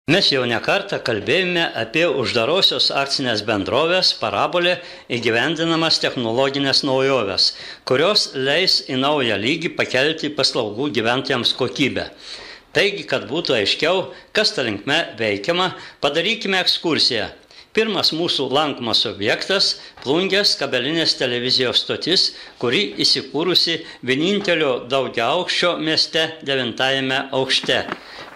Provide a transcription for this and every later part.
Mes jau nekartą kalbėjome apie uždarosios akcinės bendrovės Parabolė įgyvendinamas technologinės naujoves, kurios leis į naują lygį pakelti paslaugų gyventojams kokybę. Taigi, kad būtų aiškiau, kas ta linkme veikiama, padarykime ekskursiją. Pirmas mūsų lankomas objektas – Plungės kabelinės televizijos stotis, kuri įsikūrusi vienintelio daugiaaukščio mieste 9-ame aukšte.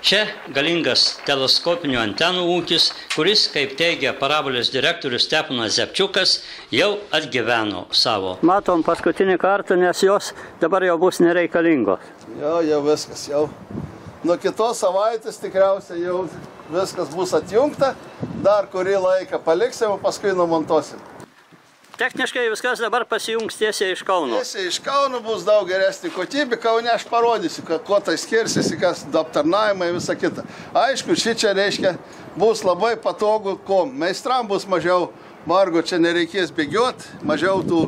Čia galingas teleskopinių antenų ūkis, kuris, kaip teigia Parabolės direktorius Steponas Zepčiukas, jau atgyveno savo. Matom paskutinį kartą, nes jos dabar jau bus nereikalingos. Jau viskas, jau. Nuo kitos savaitės tikriausiai jau viskas bus atjungta, dar kurį laiką paliksim, paskui numontuosim. Techniškai viskas dabar pasijungs tiesiai iš Kauno. Tiesiai iš Kauno bus daug geresnė kokybė, Kaune aš parodysiu, kuo tai skirsis, kas aptarnavimai visą kitą. Aišku, šičia reiškia bus labai patogu, ko meistram bus mažiau vargo, čia nereikės bėgioti, mažiau tų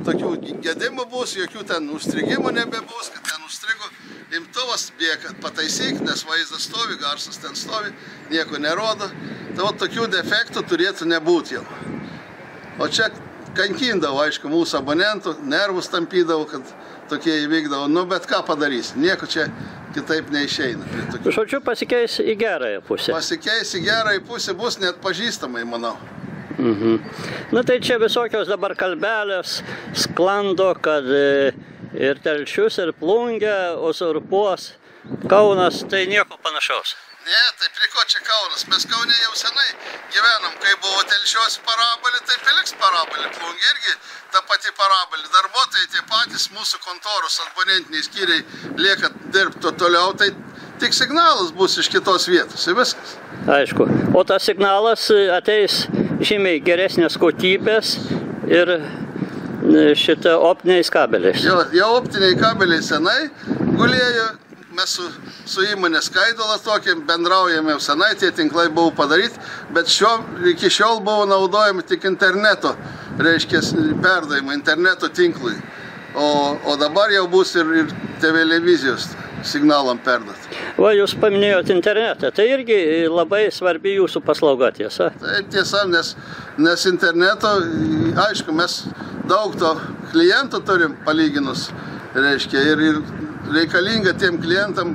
tokių gedimų bus, jokių ten užstrigimų nebebus, kad ten užstrigo imtuvas bėga pataisyk, nes vaizdas stovi, garsas ten stovi, nieko nerodo. Tai tokių defektų turėtų nebūti jau. O čia kankindavo, aišku, mūsų abonentų, nervus tampydavo, kad tokie įvykdavo. Nu, bet ką padarys, nieko čia kitaip neišeina. Žodžiu, pasikeis į gerąją pusę. Pasikeis į gerąją pusę, bus net pažįstamai, manau. Nu, tai čia visokios dabar kalbelės sklando, kad ir Telšius, ir Plungę uzurpuos Kaunas, tai nieko panašaus. Ne, tai prie ko čia Kaunas? Mes Kaune jau senai gyvenam, kai buvo Telšiuos Parabolė, tai liks Parabolė. Plungė irgi ta pati Parabolė. Darbuotojai tie patys, mūsų kontoros abonentiniai skyriai lieka dirbti toliau, tai tik signalas bus iš kitos vietos ir viskas. Aišku, o tas signalas ateis žymiai geresnės kokybės ir šitą optiniais kabeliais. Jau optiniai kabeliai senai gulėjo. Mes su įmonė Skaidola tokiam bendraujame jau senai, tie tinklai buvo padaryti, bet iki šiol buvo naudojami tik interneto, reiškia perdavimo interneto tinklui. O dabar jau bus ir televizijos signalam perduoti. Va, jūs paminėjot internetą, tai irgi labai svarbi jūsų paslauga, tiesa? Taip, tiesa, nes interneto, aišku, mes daug to klientų turim palyginus, reiškia, ir reikalinga tiem klientam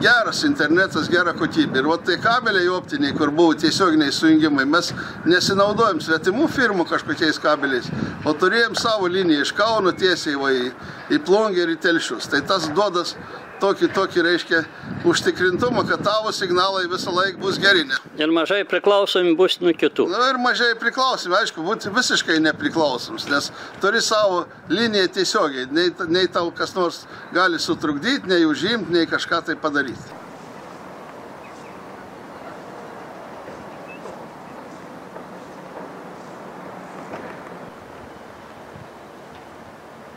geras internetas, gera kokybė. Ir tai kabeliai optiniai, kur buvo tiesioginiai sujungimai, mes nesinaudojom svetimų firmų kažkokiais kabeliais, o turėjom savo liniją iš Kauno tiesiai į Plungę ir į Telšius. Tai tas duodas tokį reiškia užtikrintumą, kad tavo signalai visą laiką bus geri. Ir mažai priklausomi bus nuo kitų. Ir mažai priklausomi, aišku, būti visiškai nepriklausoms, nes turi savo liniją tiesiogiai. Nei tau kas nors gali sutrukdyti, nei užimti, nei kažką tai padaryti.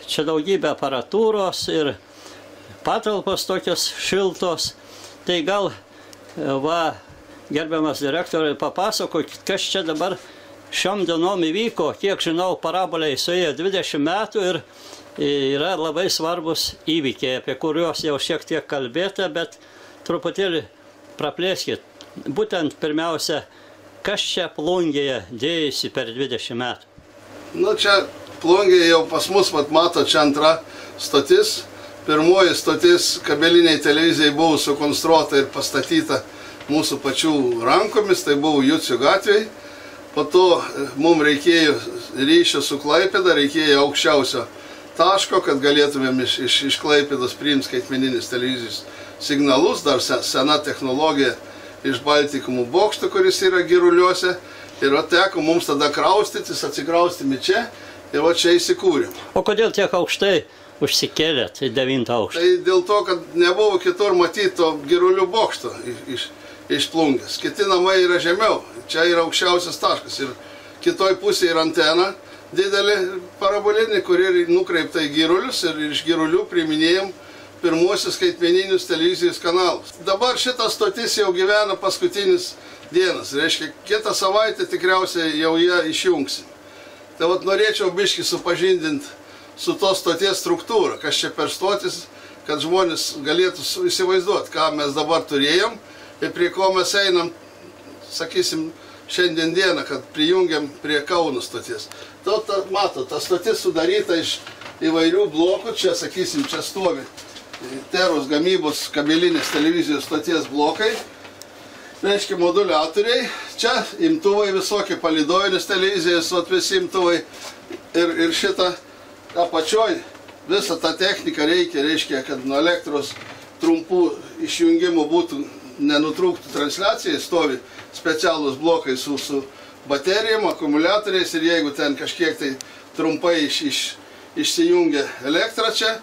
Čia daugybė aparatūros ir patalpos tokios šiltos. Tai gal, gerbiamas direktoriai, papasakokit, kas čia dabar šiom dienom įvyko. Kiek žinau, Parabolei suėjo 20 metų ir yra labai svarbus įvykiai, apie kuriuos jau šiek tiek kalbėta, bet truputėlį praplėskit. Būtent pirmiausia, kas čia Plungėje dėjusi per 20 metų? Nu, čia Plungėje jau pas mus, mato, čia antra stotis. Pirmoji stotis kabeliniai televizijai buvo sukonstruota ir pastatyta mūsų pačių rankomis, tai buvo Jucių gatvėje. Po to mums reikėjo ryšio su Klaipėda, reikėjo aukščiausio taško, kad galėtumėm iš Klaipėdos priimti skaitmeninius televizijos signalus, dar sena technologija iš Baltikumų bokšto, kuris yra Giruliuose. Ir teko mums tada kraustytis, atsikraustėme čia ir čia įsikūrėm. O kodėl tiek aukštai užsikėlėt į 9 aukštą? Tai dėl to, kad nebuvo kitur matyti to Girulių bokšto iš Plungės. Kiti namai yra žemiau, čia yra aukščiausias taškas. Ir kitoj pusėje yra antena didelė parabolinė, kuri nukreipta į Girulius ir iš Girulių priiminėjom pirmuosius skaitmeninius televizijos kanalus. Dabar šitas stotis jau gyvena paskutinis dienas, reiškia, kitą savaitę tikriausiai jau ją išjungsim. Tai norėčiau biškį supažindinti su tos stoties struktūra, kas čia per stotis, kad žmonės galėtų įsivaizduoti, ką mes dabar turėjom ir prie ko mes einam sakysim, šiandien dieną, kad prijungiam prie Kauno stoties. Matot, ta stotis sudaryta iš įvairių blokų, čia, sakysim, čia stovi Teros gamybos kabelinės televizijos stoties blokai, reiškia moduliatoriai, čia imtuvai visokie, palidovinės televizijos, visi imtuvai ir šitą apačioj visą tą techniką reikia, kad nuo elektros trumpų išjungimų būtų nenutrūktų transliacijai, stovi specialūs blokai su baterijom, akumuliatoriais ir jeigu ten kažkiek tai trumpai išsijungia elektrą čia,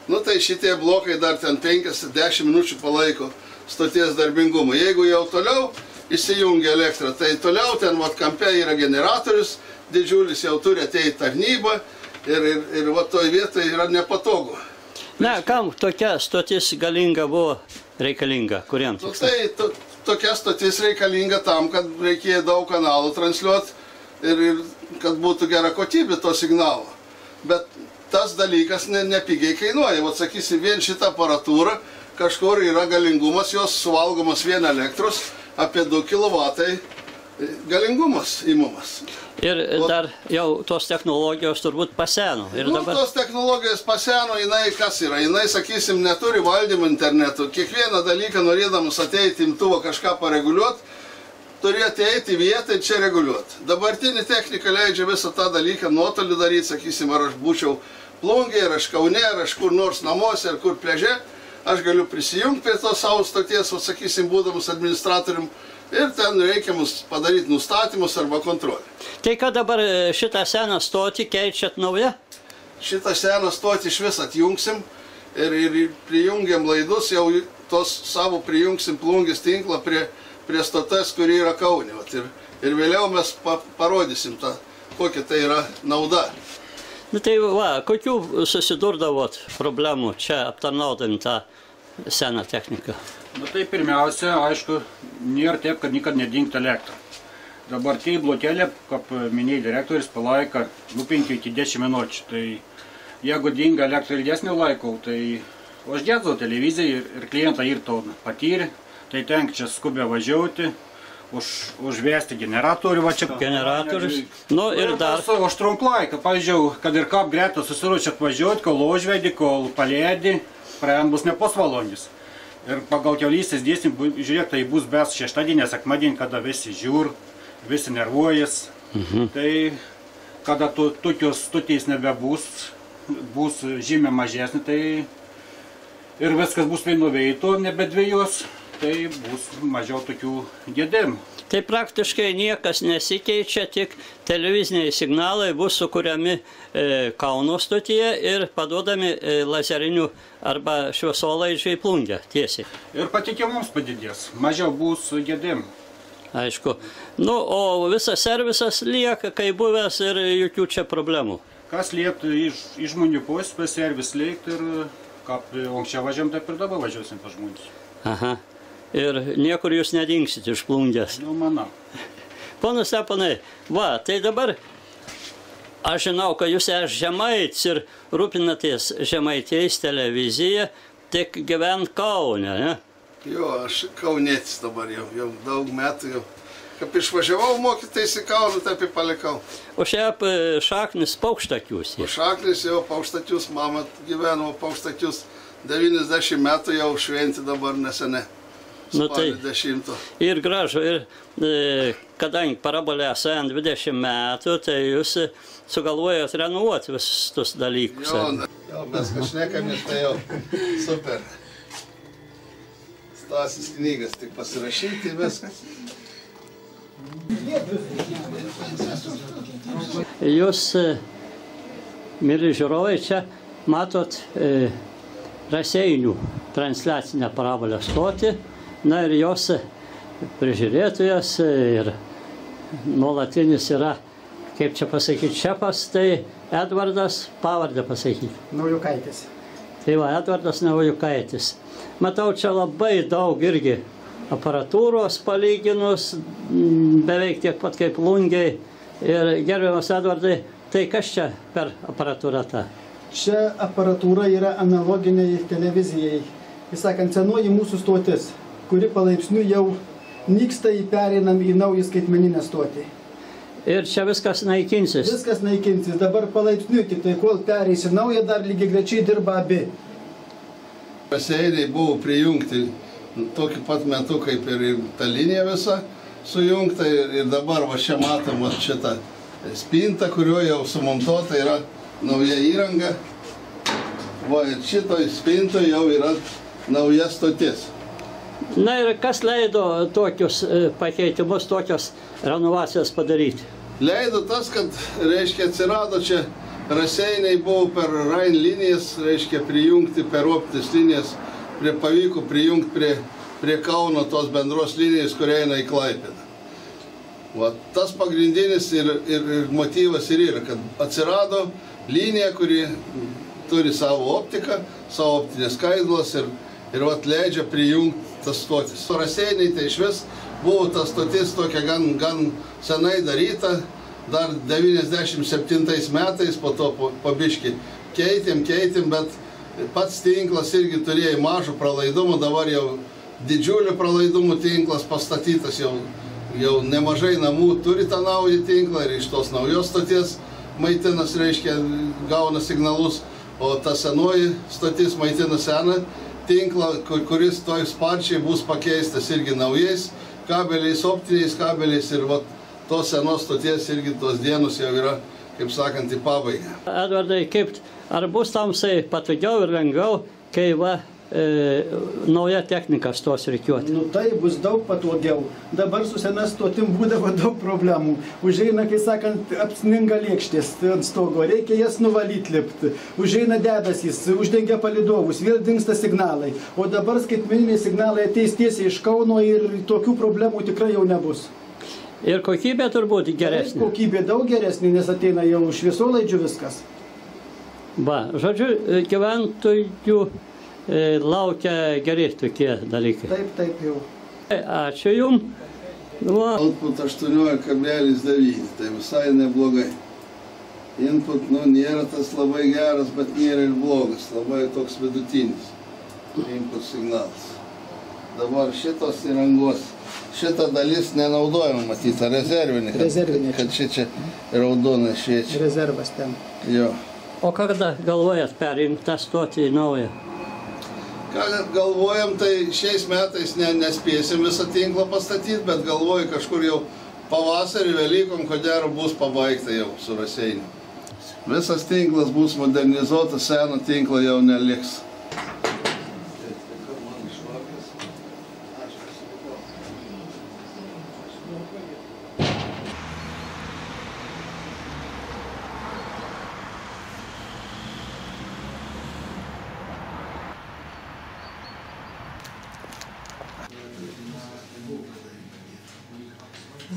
nu tai šitie blokai dar ten 5-10 minučių palaiko stoties darbingumą. Jeigu jau toliau įsijungia elektrą, tai toliau ten kampe yra generatorius, didžiulis jau turi ateiti tarnybą ir toj vietoje yra nepatogu. Na, kam tokia stotis galinga buvo reikalinga? Kuriems? Tai tokia stotis reikalinga tam, kad reikėjo daug kanalų transliuoti ir kad būtų gera kokybė to signalo. Bet tas dalykas nepigiai kainuoja. Vat sakysim, vien šitą aparatūrą kažkur yra galingumas, jos suvalgomas vien elektros, apie 2 kW galingumas imamas. Ir dar jau tos technologijos turbūt paseno. Tos technologijos paseno, jinai kas yra? Jinai, sakysim, neturi valdymo internetu. Kiekvieną dalyką norėdamas ateiti imtuvą kažką pareguliuoti, turi ateiti vietą ir čia reguliuoti. Dabartinė technika leidžia visą tą dalyką nuotolį daryti, sakysim, ar aš būčiau Plungėje, ar aš Kaune, ar aš kur nors namuose, ar kur pliaže, aš galiu prisijungti prie tos savo stoties, sakysim, būdamas administratorium, ir ten reikiamus padaryti nustatymus arba kontrolę. Tai ką dabar šitą seną stotį keičiat naują? Šitą seną stotį iš vis atjungsim ir prijungiam laidus, jau tos savo prijungsim Plungės tinklą prie stoties, kuri yra Kaune. Ir vėliau mes parodysim kokia tai yra nauda. Na tai va, kokių susidurdavot problemų čia aptarnaudami tą seną techniką? Na tai pirmiausia, aišku, nėra taip, kad niekad nedingtų elektra. Dabar tie blokėlė, kaip minėjai direktorius, palaika nuo 5 iki 10 minučių. Tai jeigu dinga elektra ilgesnio laiko, tai užgėdavo televiziją ir klientą ir to patyrė. Tai tenka čia skubė važiuoti, užvesti generatorių. Generatorius. Nu ir dar. Užtrunk laiką. Pavyzdžiui, kad ir kaip greta susiruošia atvažiuoti, kol užvedi, kol palėdi, praėjant bus ne pusvalandis. Ir pagal kiaulystės dėsnį, žiūrėk, tai bus bes šeštadienį, sekmadienį, kada visi žiūr, visi nervuojas. Tai kada tokios stotys nebebus, bus žymiai mažesnė, tai ir viskas bus vienu veitu, nebe dviejos, tai bus mažiau tokių gedimų. Tai praktiškai niekas nesikeičia, tik televiziniai signalai bus sukuriami Kauno stotyje ir paduodami lazerinių arba šviesolaidžių į Plungę tiesiai. Ir patikimumas padidės, mažiau bus gedimų. Aišku. Nu, o visas servisas lieka, kai buvęs ir jokių čia problemų. Kas lieptų iš žmonių pusės, servis liekti ir kaip anksčiau važiuom, taip ir dabar važiuosim pas žmonės. Aha. Ir niekur jūs nedingsit iš Plungės. Nu, manau. Ponas Steponai, va, tai dabar aš žinau, kad jūs esate žemaitis ir rūpinatės Žemaitijos televizija, tik gyvent Kaune, ne? Jo, aš kaunietis dabar jau daug metų jau. Kaip išvažiavau mokytis į Kauną, taip ir palikau. O šiaip šaknis Paukštakius. Šaknis jau Paukštakius, mama gyveno Paukštakius 90 metų jau šventi dabar nesene. Nu, tai ir gražu, ir kadangi parabolė esant 20 metų, tai jūs sugalvojot renovuoti visus tos dalykus. Jo, mes kažnekamės, tai jau super. Stasis knygas, tik pasirašyti viskas. Jūs, mėly žiūrovai, čia matot Raseinių transliacinę parabolę stotį. Na ir jos prižiūrėtojas ir nuolatinis yra, kaip čia pasakyti, šefas, tai Edvardas, pavardę pasakyti. Naujukaitis. Tai va, Edvardas Naujukaitis. Matau, čia labai daug irgi aparatūros palyginus, beveik tiek pat kaip Plungėj. Ir gerbiamas Edvardai, tai kas čia per aparatūra ta? Šia aparatūra yra analoginiai televizijai, įsakant, senoji mūsų stotis, kuri palaipsniui jau nyksta, pereinam į naują skaitmeninę stotį. Ir čia viskas naikinsis. Viskas naikinsis. Dabar palaipsniui, tik tai kol pereisi naują, dar lygiai grečiai dirba abi. Baseinai buvo prijungti tokiu pat metu, kaip ir ta linija visa sujungta. Ir dabar va čia matom šitą spintą, kurioje jau sumontuota yra nauja įranga. Va, ir šitoj spintoje jau yra nauja stotis. Na ir kas leido tokius pakeitimus, tokios renovacijas padaryti? Leido tas, kad, reiškia, atsirado čia Raseiniai, buvo per Rain linijas, reiškia, prijungti per optinės linijas, pavyko prijungti prie Kauno tos bendros linijos, kurie eina į Klaipėdą. Va, tas pagrindinis ir motyvas ir yra, kad atsirado linija, kuri turi savo optiką, savo optinės skaidulas ir vat leidžia prijungti tas stotis. Raseiniai tai iš vis buvo ta stotis tokia gan senai daryta, dar 97 metais, po to po biškį keitėm, bet pats tinklas irgi turėjo mažų pralaidumų, dabar jau didžiulių pralaidumų tinklas pastatytas, jau nemažai namų turi tą naują tinklą ir iš tos naujos stoties maitinas, reiškia, gauna signalus, o ta senoji stotis maitina seną tinklą, kuris toj sparčiai bus pakeistas irgi naujais kabeliais, optiniais kabeliais ir vat, tos senos stoties irgi tos dienos jau yra, kaip sakant, į pabaigą. Edvardai, ar bus tamsai patogiau ir lengviau, kai nauja technika stos rikiuoti? Nu tai bus daug patogiau. Dabar su sena stotim būdavo daug problemų. Užeina, kai sakant, apsninga lėkštės ant stogo, reikia jas nuvalyti lipti. Užeina debesys, uždengia palidovus, vėl dingsta signalai. O dabar skaitmeniniai signalai ateis tiesiai iš Kauno ir tokių problemų tikrai jau nebus. Ir kokybė turbūt geresnė? Kokybė daug geresnė, nes ateina jau šviesolaidžių viskas. Va, žodžiu, gyventojų laukia geri tokie dalykai. Taip jau. Ačiū Jums. Output 18,9, tai visai neblogai. Input, nėra tas labai geras, bet nėra ir blogas, labai toks vidutinis input signalas. Dabar šitos įrangos, šita dalis nenaudojama, matyta, rezervinė. Rezervinė. Kad čia raudonai šviečia. Rezervas ten. Jo. O kada galvojat perjungti tą stotį į naują? Ką galvojam, tai šiais metais nespėsim visą tinklą pastatyti, bet galvoju kažkur jau pavasarį, Velykom, ko gero bus pabaigta jau su Raseiniu. Visas tinklas bus modernizuotas, seno tinklo jau neliks.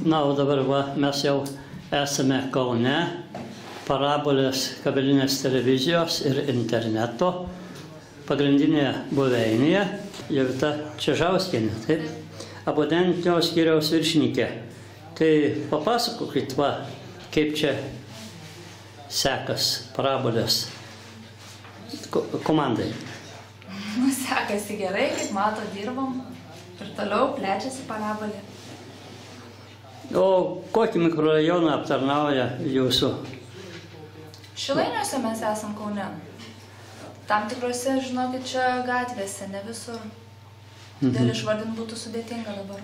Na, o dabar mes jau esame Kaune, parabolės kabelinės televizijos ir interneto pagrindinėje buveinėje. Jovita Čežauskienė, taip, abonentinio skyriaus viršininkė. Tai papasakokit, kaip čia sekas parabolės komandai. Sekasi gerai, kaip mato, dirbam ir toliau plečiasi parabolė. O kokį mikrorajoną aptarnauja jūsų? Šilainiuose mes esam Kaune. Tam tikrose, žinokit, čia gatvėse, ne visur. Dėl išvardint būtų sudėtinga dabar.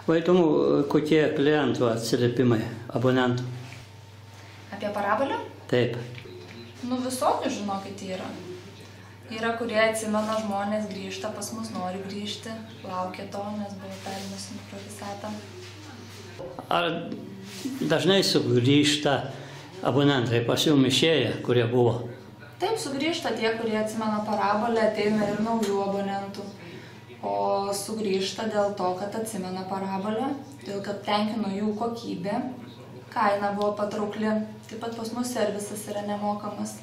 O įdomu, kokie klientų atsiliepimai, abonentų? Apie parabolę? Taip. Nu, visokių, žinokit, yra. Yra, kurie atsimena, žmonės grįžta pas mus, nori grįžti, laukia to, nes buvo perimus mikrovisatą. Ar dažnai sugrįžta abonentai pas jums išėję, kurie buvo? Taip, sugrįžta tie, kurie atsimena parabolę, ateina ir naujų abonentų. O sugrįžta dėl to, kad atsimena parabolę, dėl kad tenkino jų kokybė, kaina buvo patraukli, taip pat pas mus servisas yra nemokamas.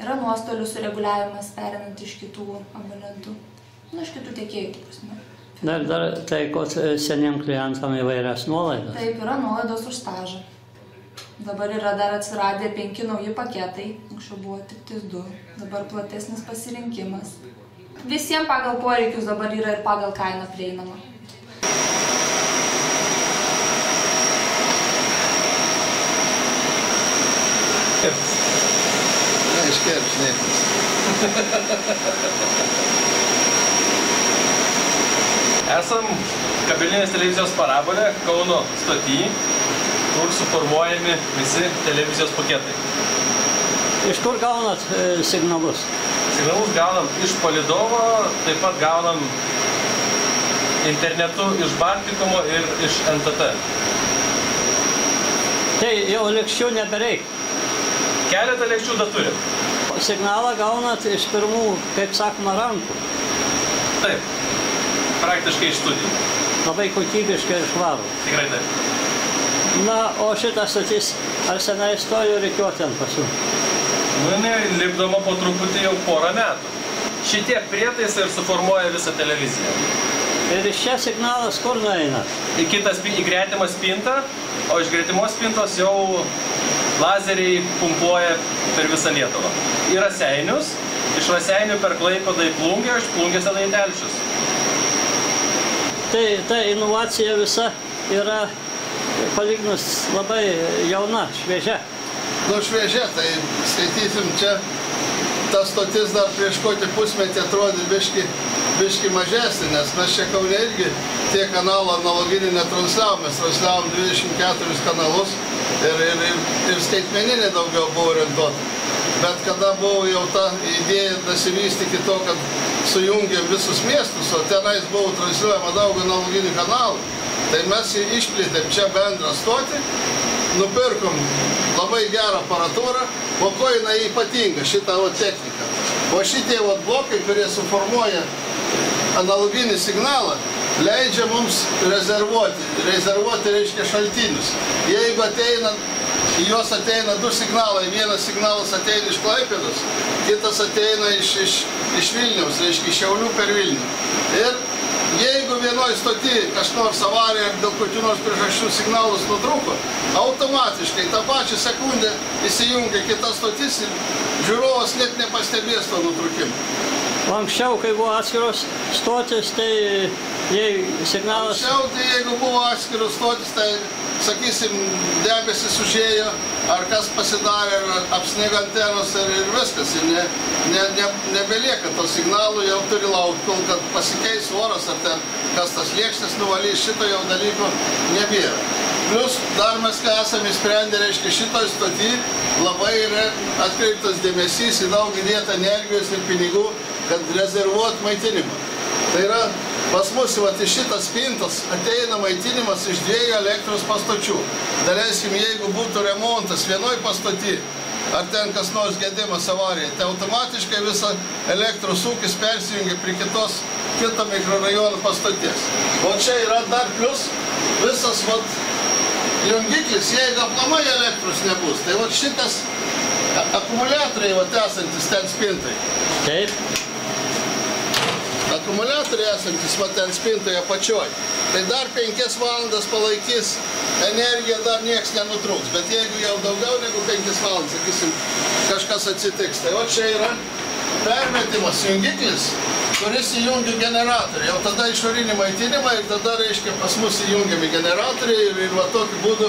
Yra nuostolių sureguliavimas perinant iš kitų abonentų, iš kitų tiekėjų, prasme. Dar taikot seniem klientam įvairias nuolaidas? Taip, yra nuolaidos už stažą. Dabar yra dar atsiradę 5 nauji paketai, anksčiau buvo tik 2, dabar platesnis pasirinkimas. Visiems pagal poreikius dabar yra ir pagal kainą prieinama. Esam kabelinės televizijos parabolė Kauno stoty, kur suformuojami visi televizijos paketai. Iš kur gaunat signalus? Signalus gaunam iš palidovo, taip pat gaunam internetu iš Baltikomo ir iš NTT. Tai jau lėkščių nebereik. Keletą lėkščių dar turim. Signalą gaunat iš pirmų, kaip sakoma, rankų. Taip, praktiškai iš studijų. Labai kokybiškai ir švarų. Tikrai taip. Na, o šitą stotis, ar senai stojo rikiuoti ant pasų? Nu, jinai lipdoma po truputį jau porą metų. Šitie prietaisai ir suformuoja visą televiziją. Ir iš čia signalas kur nueina? Į gretimą spintą, o iš gretimos spintos jau lazeriai pumpuoja per visą Lietuvą. Į Raseinius, iš Raseinių per Klaipėdą į Plungę, iš Plungės tada į Telšius. Tai ta inovacija visa yra palyginus labai jauna, šviežia. Nu, šviežia, tai skaitysim čia, ta stotis dar prieš kokį pusmetį atrodė biški mažesnė, nes mes čia Kaune irgi tie kanalą analoginį netransliavom, mes transliavom 24 kanalus ir skaitmeninė daugiau buvo orientuota. Bet kada buvo jau ta idėja dasivysti iki to, kad sujungėm visus miestus, o tenais buvo transliuojama daug analoginių kanalų, tai mes išplėtėm čia bendrą stotį, nupirkom labai gerą aparatūrą, o ko jinai ypatinga, šitą techniką. O šitie blokai, kurie suformuoja analoginį signalą, leidžia mums rezervuoti reiškia šaltinius. Jeigu į juos ateina du signalai, vienas signalas ateina iš Klaipėdos, kitas ateina iš Vilniaus, reiškia iš Šiaulių per Vilnių. Ir jeigu vienoj stoty kažnors avarija ar dėl kokių nors priežasčių signalus nutrūko, automatiškai tą pačią sekundę įsijungia kita stotis ir žiūrovas net nepastebės to nutrūkimo. O anksčiau, kai buvo atskiros stotis, tai jei signalas... Anksčiau, tai jeigu buvo atskiros stotis, tai, sakysim, debesis užėjo, ar kas pasidarė, ar apsnigo antenos ir viskas. Ir nebelieka to signalų, jau turi laukti, kol kad pasikeis oras, ar ten kas tas lėkštes nuvalys, šito jau dalyko nebėra. Plius dar mes ką esame įsprendę, reiškia, šitoj stoty labai yra atkreiptas dėmesys į daug įdėtą energijos ir pinigų, kad rezervuot maitinimą. Tai yra, pas mus iš šitas spintas ateina maitinimas iš 2 elektros pastočių. Daleiskim, jeigu būtų remontas vienoj pastotį, ar ten kas nors gedimas avarija, tai automatiškai visa elektros ūkis persijungia prie kito mikrorajono pastoties. O čia yra dar plius visas jungiklis, jeigu aplamai elektros nebus. Tai šitas akumuliatoriai esantis ten spintai. Taip. Akumuliatoriai esantis ten spintoje apačioj. Tai dar 5 valandas palaikys energiją, dar nieks nenutrūks. Bet jeigu jau daugiau negu 5 valandas, sakysim, kažkas atsitiks. Tai čia yra permetimas jungiklis, kuris įjungia generatorių. Jau tada išorinį maitinimą ir tada, reiškia, pas mus įjungiami generatoriai ir va tokiu būdu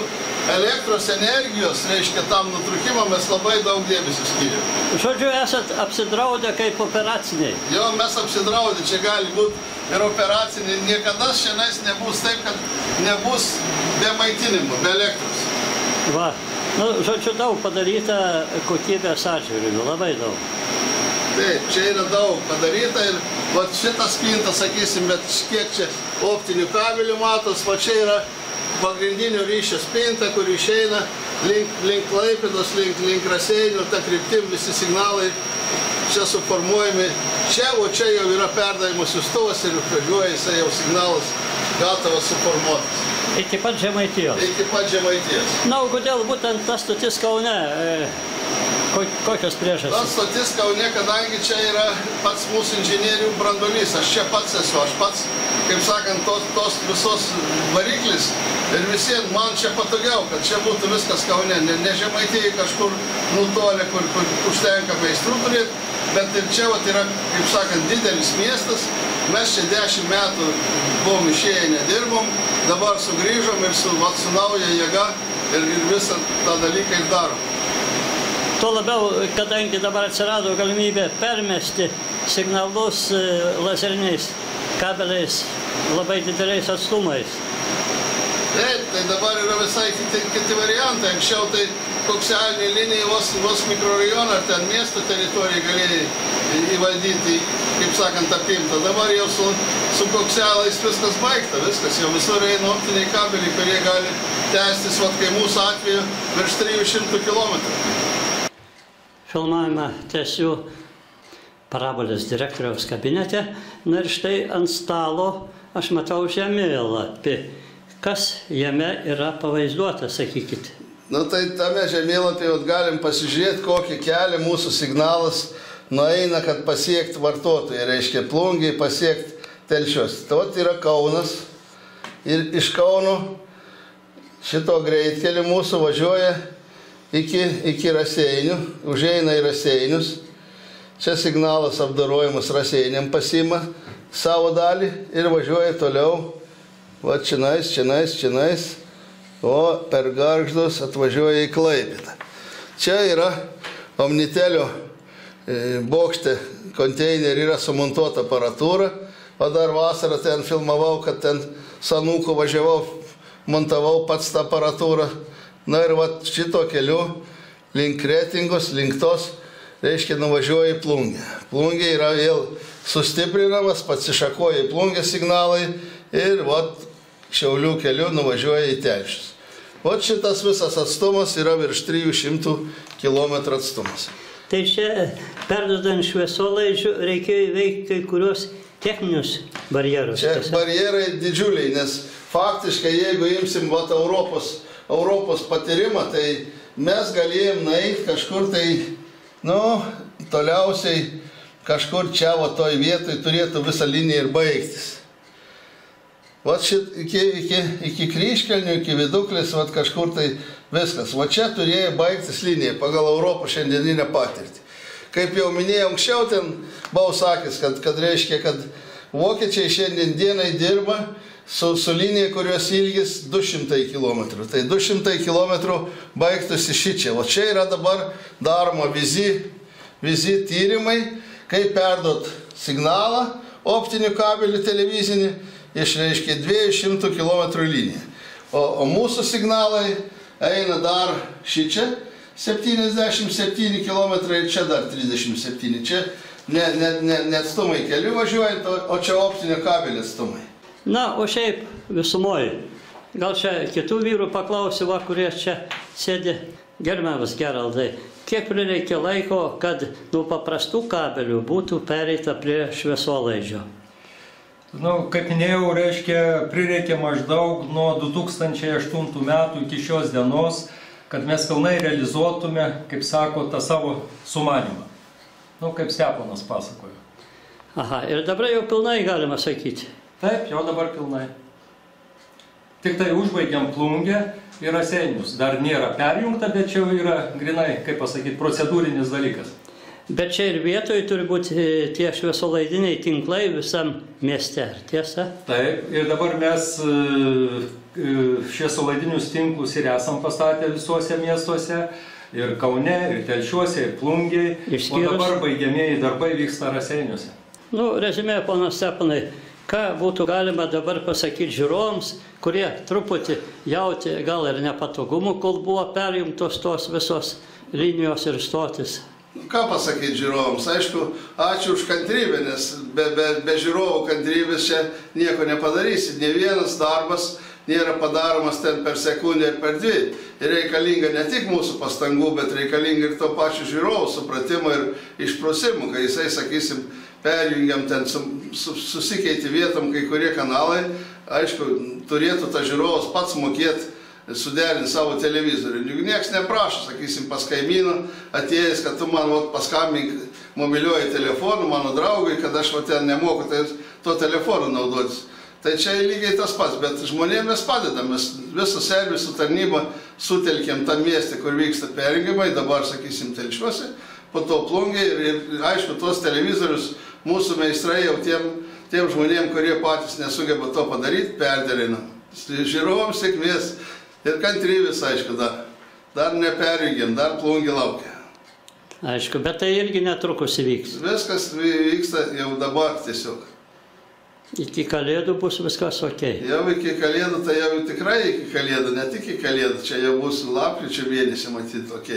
elektros energijos, reiškia, tam nutrūkimą mes labai daug dėmesio skiriam. Žodžiu, esat apsidraudę kaip operaciniai? Jo, mes apsidraudę, čia gali būti ir operaciniai. Niekada šiandien nebus taip, kad nebus be maitinimo, be elektros. Va, nu, žodžiu, daug padaryta kokybės atžvilgiu, labai daug. Taip, čia yra daug padaryta ir va šitą spintą, sakysim, bet kiek čia optinių kabelių matos, va čia yra pagrindinio ryšio spinta, kur išeina link Klaipėdos, link Raseinių, ta kryptim visi signalai čia suformuojami. Čia, o čia jau yra perdavimo siųstuvas ir važiuoja jisai jau signalas gatavas suformuotas. Iki pat Žemaitijos? Iki pat Žemaitijos. Na, o kodėl būtent ta stotis Kaune? Kokios priežastys? Ta stotis Kaune, kadangi čia yra pats mūsų inžinierių branduolys, aš čia pats esu, aš pats, kaip sakant, tos visos variklis ir visiems man čia patogiau, kad čia būtų viskas Kaune, ne Žemaitijai kažkur nutolę, kur užtenka meistrų turėti, bet ir čia yra, kaip sakant, didelis miestas, mes čia 10 metų buvom išėję, nedirbom, dabar sugrįžom ir su nauja jėga ir visą tą dalyką ir darom. Tuo labiau, kadangi dabar atsirado galimybė permesti signalus lazeriniais kabeliais labai dideliais atstumais. Taip, tai dabar yra visai kiti variantai. Anksčiau tai koksialinė linija vos mikrorajoną ar ten miesto teritoriją galėjai įvaldyti, kaip sakant, apimta. Dabar jau su koksialais viskas baigta, viskas. Jau visur eina optiniai kabeliai, kurie gali tęstis, kai mūsų atveju, virš 300 km. Filmavimą tęsiu parabolės direktoriaus kabinete. Na ir štai ant stalo aš matau žemėlapį. Kas jame yra pavaizduota, sakykit? Nu tai tame žemėlapyje galim pasižiūrėti, kokį kelią mūsų signalas nueina, kad pasiekti vartotojai, reiškia Plungiai, pasiekti Telšius. Tai yra Kaunas ir iš Kauno šito greitkelį mūsų važiuoja iki Raseinių, užeina į Raseinius. Čia signalas apdorojimas Raseiniam pasiima savo dalį ir važiuoja toliau. Va čionais, o per Gargždus atvažiuoja į Klaipėdą. Čia yra Omnitelio bokšte konteinerį yra sumontuota aparatūra, o dar vasarą ten filmavau, kad ten Sanūku važiavau, montavau pats tą aparatūrą. Na ir va šito keliu link Kretingos, link tos, reiškia, nuvažiuoja į Plungę. Plungė yra vėl sustiprinamas, pasišakoja į Plungę signalai ir va Šiaulių keliu nuvažiuoja į Telšius. O šitas visas atstumas yra virš 300 km atstumas. Tai čia perdodant šviesolaidžių reikėjo įveikti kai kurios techninius barjerus. Čia barjerai didžiuliai, nes faktiškai jeigu imsim Europos patyrimą, tai mes galėjom nueiti kažkur tai, toliausiai kažkur čia, toj vietoj turėtų visą liniją ir baigtis. Vat iki Kryžkelnių, iki Viduklės, vat kažkur tai viskas. Va čia turėjo baigtis linija pagal Europos šiandieninę patirtį. Kaip jau minėjau anksčiau, ten buvau sakęs, kad reiškia, kad vokiečiai šiandien dienai dirba su linija, kurios ilgis 200 km. Tai 200 km baigtųsi šičia. O čia yra dabar daroma visi tyrimai, kaip perduot signalą optinių kabelių televizinį, išreiškia 200 km liniją. O mūsų signalai eina dar šičia 77 km ir čia dar 37. Čia ne atstumai keliu važiuojant, o čia optinio kabelio atstumai. Na, o šiaip visumoji. Gal čia kitų vyrų paklausiu, kurie čia sėdi. Gerbiamas Geraldai, kiek prireikia laiko, kad nuo paprastų kabelių būtų pereita prie šviesolaidžio? Kaip minėjau, reiškia, prireikė maždaug nuo 2008 metų iki šios dienos, kad mes pilnai realizuotume, kaip sako, tą savo sumanimą. Kaip Steponas pasakojo. Aha, ir dabar jau pilnai galima sakyti. Taip, jau dabar pilnai. Tik tai užbaigiam Plungę ir Raseinius. Dar nėra perjungta, bet čia yra grinai, kaip pasakyti, procedūrinis dalykas. Bet čia ir vietoje turi būti tie šviesolaidiniai tinklai visam mieste, tiesa? Taip, ir dabar mes šviesolaidinius tinklus ir esam pastatę visuose miestuose, ir Kaune, ir Telšiuose, ir Plungiai, o dabar baigiamieji darbai vyksta Raseiniuose. Rezumė, ponas Steponai, ką būtų galima dabar pasakyti žiūrovams, kurie truputį jauti gal ir nepatogumų, kol buvo perjungtos tos visos linijos ir stotis? Ką pasakyti žiūrovams? Aišku, ačiū už kantrybę, nes be žiūrovų kantrybės čia nieko nepadarysi. Ne vienas darbas nėra padaromas ten per sekundę ir per dvi. Ir reikalinga ne tik mūsų pastangų, bet reikalinga ir to pačiu žiūrovų supratimo ir išprusimų, kai jisai, sakysim, perjungiam ten, susikeiti vietom kai kurie kanalai, aišku, turėtų ta žiūrovas pats mokėti suderinti savo televizorių. Juk nieks neprašo, sakysim, pas kaimyną atėjęs, kad tu man paskambink mobiliuoju telefonu, mano draugui, kad aš ten nemoku to telefonu naudotis. Tai čia lygiai tas pats, bet žmonėms mes padedam, mes visą servisų tarnybą sutelkėm tam miestį, kur vyksta perjungimai, dabar, sakysim, Telšiuose, po to Plungėj ir aišku, tuos televizorius mūsų meistrai jau tiem žmonėms, kurie patys nesugeba to padaryti, perderina. Žiūrovams sėkmės. Ir kantrybės, aišku, dar neperjungiam, dar Plungė laukia. Aišku, bet tai irgi netrukus įvyks. Viskas vyksta jau dabar tiesiog. Iki Kalėdų bus viskas ok. Jau iki Kalėdų, tai jau tikrai iki Kalėdų, ne tik iki Kalėdų, čia jau bus lapkričio mėnesį matyti ok.